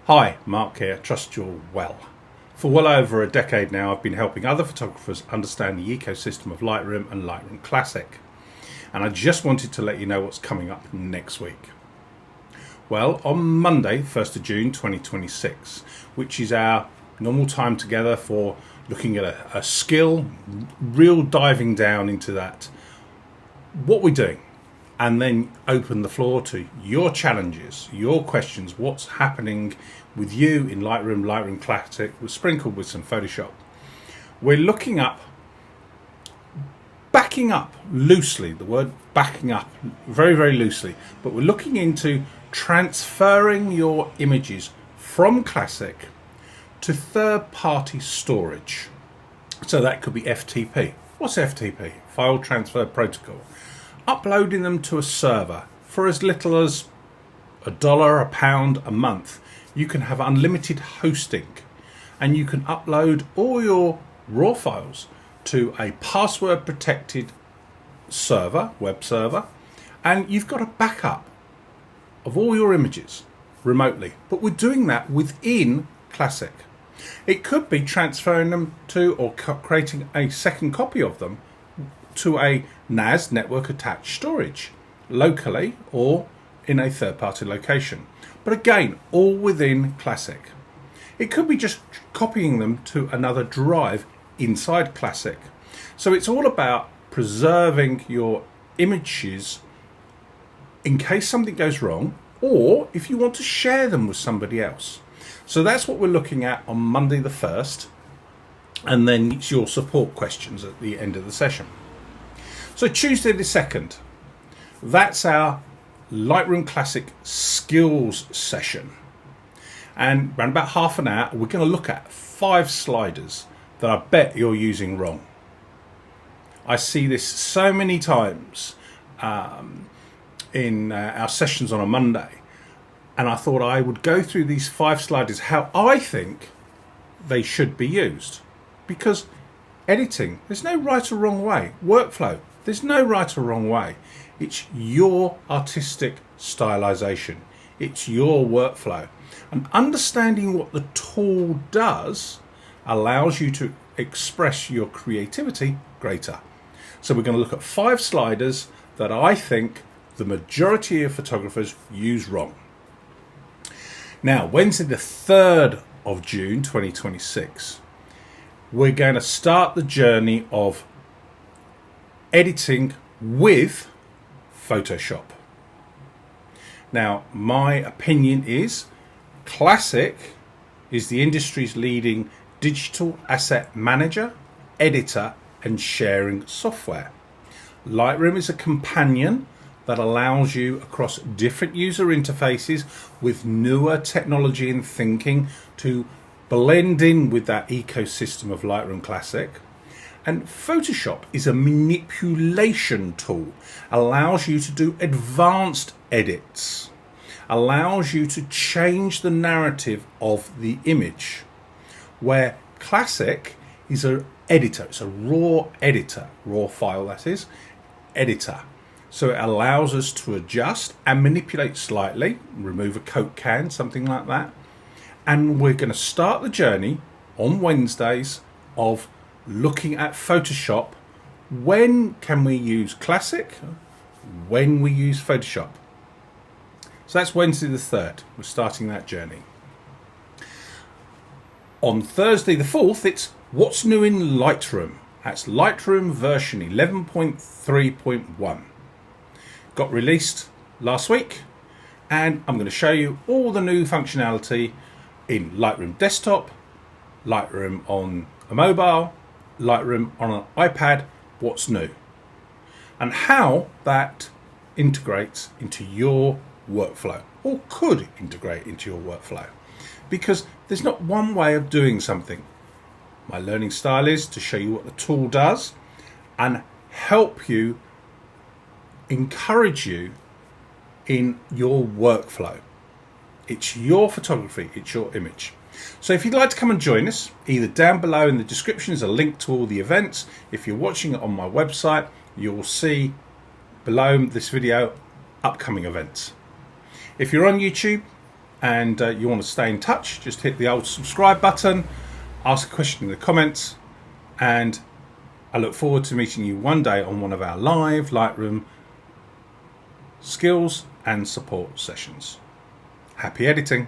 Hi, Mark here, trust you're well. For well over a decade now, I've been helping other photographers understand the ecosystem of Lightroom and Lightroom Classic. And I just wanted to let you know what's coming up next week. Well, on Monday, 1st of June 2026, which is our normal time together for looking at a skill, real diving down into that, what we're doing, and then open the floor to your challenges, your questions, what's happening with you in Lightroom, Lightroom Classic, sprinkled with some Photoshop. We're looking up, backing up loosely, the word backing up very, very loosely, but we're looking into transferring your images from Classic to third-party storage. So that could be FTP. What's FTP? File Transfer Protocol. Uploading them to a server for as little as $1, £1 a month. You can have unlimited hosting and you can upload all your raw files to a password protected server, web server, and you've got a backup of all your images remotely. But we're doing that within Classic. It could be transferring them to or creating a second copy of them to a NAS, network attached storage, locally or in a third-party location. But again, all within Classic. It could be just copying them to another drive inside Classic. So it's all about preserving your images in case something goes wrong, or if you want to share them with somebody else. So that's what we're looking at on Monday the 1st, and then it's your support questions at the end of the session. So Tuesday the 2nd, that's our Lightroom Classic skills session. And around about half an hour, we're going to look at 5 sliders that I bet you're using wrong. I see this so many times in our sessions on a Monday. And I thought I would go through these 5 sliders, how I think they should be used. Because editing, there's no right or wrong way. Workflow, there's no right or wrong way. It's your artistic stylization. It's your workflow. And understanding what the tool does allows you to express your creativity greater. So we're going to look at 5 sliders that I think the majority of photographers use wrong. Now, Wednesday the 3rd of June 2026, we're going to start the journey of editing with Photoshop. Now, my opinion is Classic is the industry's leading digital asset manager, editor, and sharing software. Lightroom is a companion that allows you across different user interfaces with newer technology and thinking to blend in with that ecosystem of Lightroom Classic. And Photoshop is a manipulation tool, allows you to do advanced edits, allows you to change the narrative of the image, where Classic is an editor, it's a raw editor, raw file that is, editor. So it allows us to adjust and manipulate slightly, remove a Coke can, something like that. And we're going to start the journey on Wednesdays of looking at Photoshop. When can we use Classic? When we use Photoshop. So that's Wednesday the 3rd. We're starting that journey. On Thursday the 4th, it's what's new in Lightroom. That's Lightroom version 11.3.1. Got released last week, and I'm going to show you all the new functionality in Lightroom desktop, Lightroom on a mobile, Lightroom on an iPad, what's new, and how that integrates into your workflow, or could integrate into your workflow, because there's not one way of doing something. My learning style is to show you what the tool does and help you, encourage you in your workflow. It's your photography, it's your image. So if you'd like to come and join us, either down below in the description is a link to all the events. If you're watching it on my website, you'll see below this video upcoming events. If you're on YouTube and you want to stay in touch, just hit the old subscribe button, ask a question in the comments, and I look forward to meeting you one day on one of our live Lightroom skills and support sessions. Happy editing.